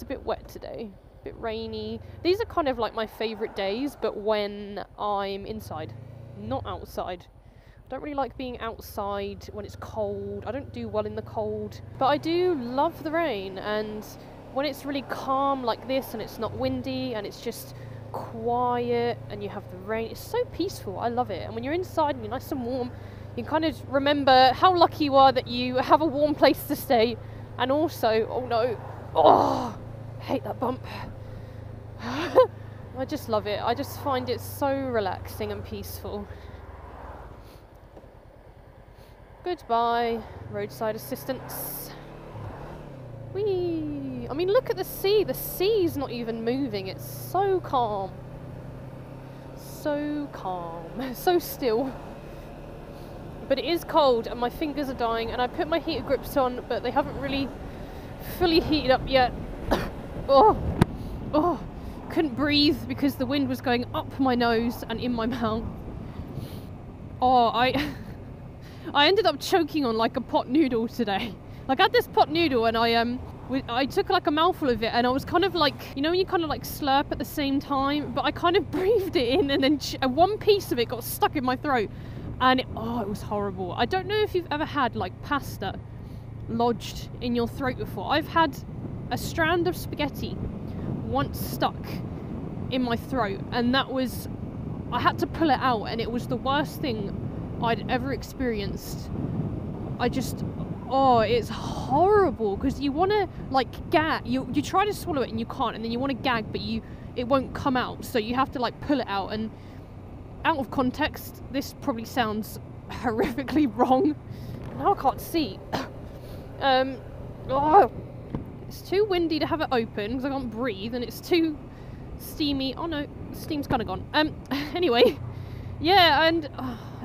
a bit wet today, a bit rainy. These are kind of like my favourite days, but when I'm inside, not outside. I don't really like being outside when it's cold. I don't do well in the cold, but I do love the rain. And when it's really calm like this and it's not windy and it's just quiet and you have the rain, it's so peaceful. I love it. And when you're inside and you're nice and warm, you kind of remember how lucky you are that you have a warm place to stay. And also, oh no, oh, I hate that bump. I just love it. I just find it so relaxing and peaceful. Goodbye, roadside assistance. Whee! I mean, look at the sea. The sea's not even moving. It's so calm. So calm. So still. But it is cold and my fingers are dying, and I put my heater grips on, but they haven't really fully heated up yet. Oh, couldn't breathe because the wind was going up my nose and in my mouth. Oh, I ended up choking on like a pot noodle today. Like I had this pot noodle and I took like a mouthful of it, and I was kind of like, you know when you kind of like slurp at the same time, but I kind of breathed it in, and then one piece of it got stuck in my throat, and it was horrible. I don't know if you've ever had like pasta lodged in your throat before. I've had a strand of spaghetti once stuck in my throat, and I had to pull it out, and it was the worst thing I'd ever experienced. It's horrible, because you want to like gag, you try to swallow it and you can't, and then you want to gag, but it won't come out, so you have to like pull it out. And out of context, this probably sounds horrifically wrong. Now I can't see. It's too windy to have it open because I can't breathe, and it's too steamy. Oh no, the steam's kind of gone. Anyway, yeah, and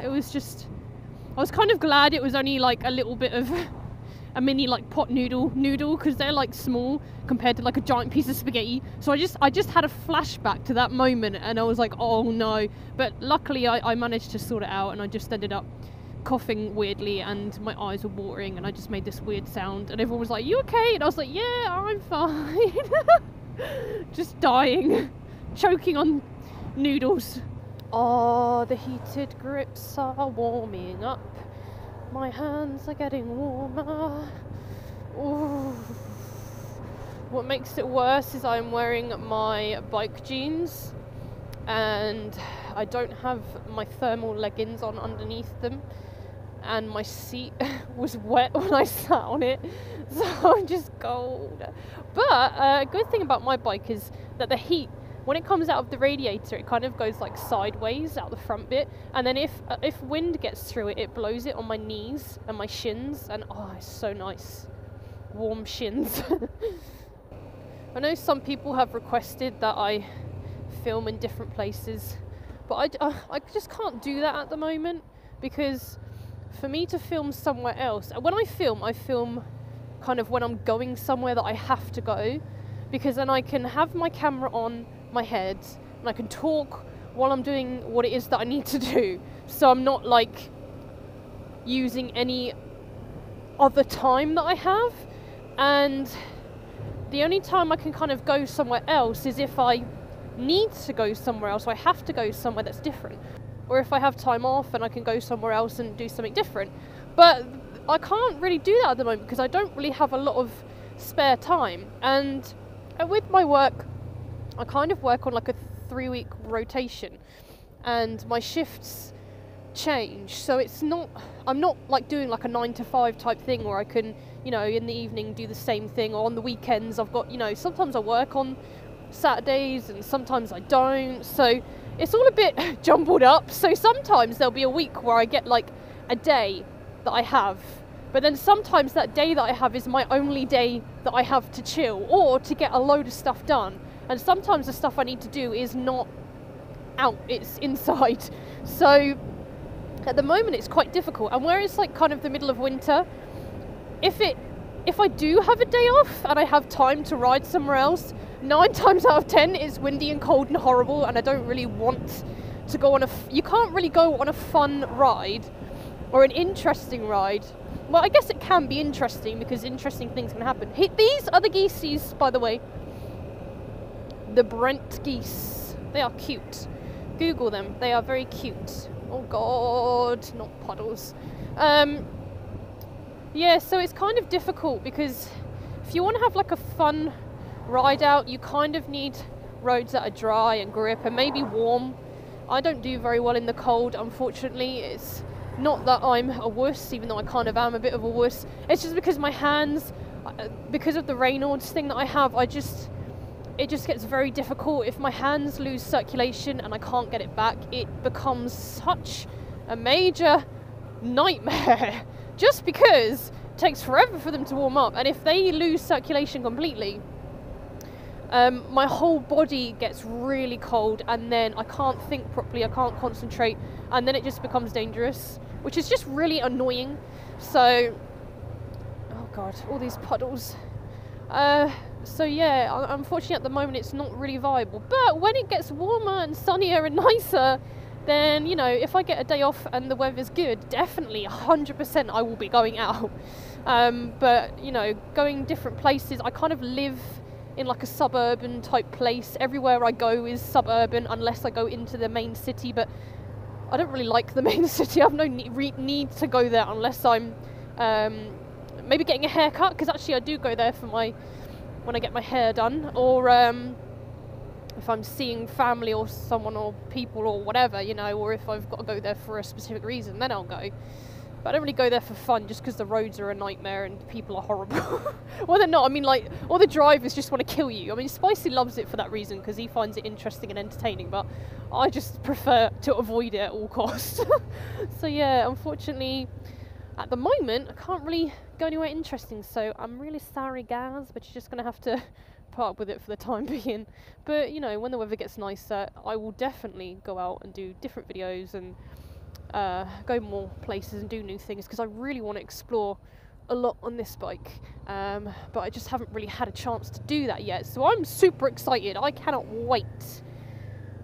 it was just, I was kind of glad it was only like a little bit of a mini like pot noodle, because they're like small compared to like a giant piece of spaghetti. So I just had a flashback to that moment, and I was like, oh no. But luckily I managed to sort it out, and I just ended up coughing weirdly and my eyes were watering, and I just made this weird sound, and everyone was like, you okay? And I was like, yeah, I'm fine. Just dying, choking on noodles. Oh, the heated grips are warming up. My hands are getting warmer. Ooh. What makes it worse is I'm wearing my bike jeans and I don't have my thermal leggings on underneath them, and my seat was wet when I sat on it, so I'm just cold. But a good thing about my bike is that the heat, when it comes out of the radiator, it kind of goes like sideways out the front bit, and then if wind gets through it, it blows it on my knees and my shins, and it's so nice. Warm shins. I know some people have requested that I film in different places, but I just can't do that at the moment, because for me to film somewhere else, when I film kind of when I'm going somewhere that I have to go, because then I can have my camera on my head and I can talk while I'm doing what it is that I need to do, so I'm not like using any other time that I have. And the only time I can kind of go somewhere else is if I need to go somewhere else, so I have to go somewhere that's different, or if I have time off and I can go somewhere else and do something different. But I can't really do that at the moment because I don't really have a lot of spare time. And with my work, I kind of work on like a 3-week rotation, and my shifts change, so I'm not like doing like a 9-to-5 type thing where I can, you know, in the evening do the same thing, or on the weekends I've got, you know, sometimes I work on Saturdays and sometimes I don't, so it's all a bit jumbled up. So sometimes there'll be a week where I get like a day that I have, but then sometimes that day that I have is my only day that I have to chill or to get a load of stuff done. And sometimes the stuff I need to do is not out, it's inside. So at the moment it's quite difficult. And where it's like kind of the middle of winter, if I do have a day off and I have time to ride somewhere else, 9 times out of 10 it's windy and cold and horrible, and I don't really want to go on you can't really go on a fun ride or an interesting ride. Well, I guess it can be interesting because interesting things can happen. These are the geeseys, by the way. The Brent geese. They are cute. Google them. They are very cute. Oh god, not puddles. Yeah, so it's kind of difficult because if you want to have like a fun ride out, you kind of need roads that are dry and grip and maybe warm. I don't do very well in the cold, unfortunately. It's not that I'm a wuss, even though I kind of am a bit of a wuss. It's just because my hands, because of the Raynaud's thing that I have, it just gets very difficult. If my hands lose circulation and I can't get it back, it becomes such a major nightmare. Just because it takes forever for them to warm up, and if they lose circulation completely, my whole body gets really cold, and then I can't think properly, I can't concentrate, and then it just becomes dangerous, which is just really annoying. So, oh god, all these puddles. So yeah, unfortunately at the moment it's not really viable, but when it gets warmer and sunnier and nicer, then, you know, if I get a day off and the weather's good, definitely 100% I will be going out. But, you know, going different places, I kind of live in like a suburban type place. Everywhere I go is suburban unless I go into the main city, but I don't really like the main city. I have no need to go there unless I'm maybe getting a haircut, because actually I do go there for when I get my hair done, or if I'm seeing family or someone or people or whatever, you know, or if I've got to go there for a specific reason, then I'll go. But I don't really go there for fun just because the roads are a nightmare and people are horrible. Well, they're not. I mean, like, all the drivers just want to kill you. I mean, Spicy loves it for that reason because he finds it interesting and entertaining, but I just prefer to avoid it at all costs. So yeah, unfortunately, at the moment, I can't really go anywhere interesting, so I'm really sorry, guys, but you're just going to have to put up with it for the time being. But, you know, when the weather gets nicer, I will definitely go out and do different videos and go more places and do new things, because I really want to explore a lot on this bike, but I just haven't really had a chance to do that yet, so I'm super excited. I cannot wait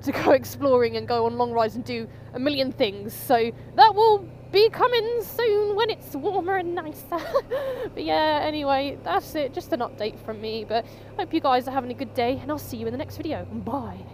to go exploring and go on long rides and do a million things, so that will be coming soon when it's warmer and nicer. But yeah, anyway, that's it, just an update from me, but I hope you guys are having a good day, and I'll see you in the next video. Bye.